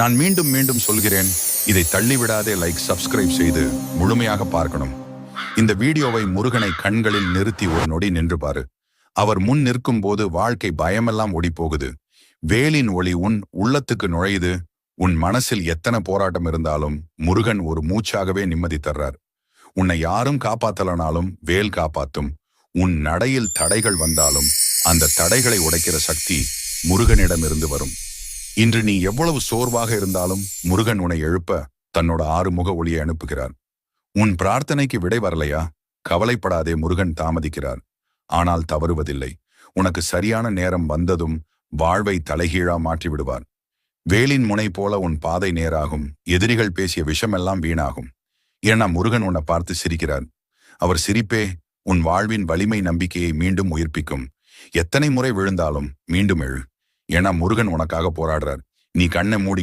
நான் மீண்டும் மீண்டும் சொல்கிறேன், இதை தள்ளிவிடாதே. லைக், சப்ஸ்கிரைப் செய்து முழுமையாக பார்க்கணும். இந்த வீடியோவை முருகனை கண்களில் நிறுத்தி ஒரு நொடி நின்று பாரு. அவர் முன் நிற்கும் போது வாழ்க்கை பயமெல்லாம் ஓடிப்போகுது. வேலின் ஒளி உன் உள்ளத்துக்கு நுழையுது. உன் மனசில் எத்தனை போராட்டம் இருந்தாலும் முருகன் ஒரு மூச்சாகவே நிம்மதி தர்றார். உன்னை யாரும் காப்பாத்தலனாலும் வேல் காப்பாத்தும். உன் நடையில் தடைகள் வந்தாலும் அந்த தடைகளை உடைக்கிற சக்தி முருகனிடமிருந்து வரும். இன்று நீ எவ்வளவு சோர்வாக இருந்தாலும் முருகன் உன்னை எழுப்ப தன்னோட 6 முக ஒளியை அனுப்புகிறார். உன் பிரார்த்தனைக்கு விடை வரலையா? கவலைப்படாதே, முருகன் தாமதிக்கிறார். ஆனால் தவறுவதில்லை. உனக்கு சரியான நேரம் வந்ததும் வாழ்வை தலைகீழா மாற்றி விடுவார். வேலின் முனை போல உன் பாதை நேராகும். எதிரிகள் பேசிய விஷமெல்லாம் வீணாகும். ஏன்னா முருகன் உன்னை பார்த்து சிரிக்கிறார். அவர் சிரிப்பே உன் வாழ்வின் வலிமை நம்பிக்கையை மீண்டும் உயிர்ப்பிக்கும். எத்தனை முறை விழுந்தாலும் மீண்டும் எழு. ஏன்னா முருகன் உனக்காக போராடுறார். நீ கண்ணை மூடி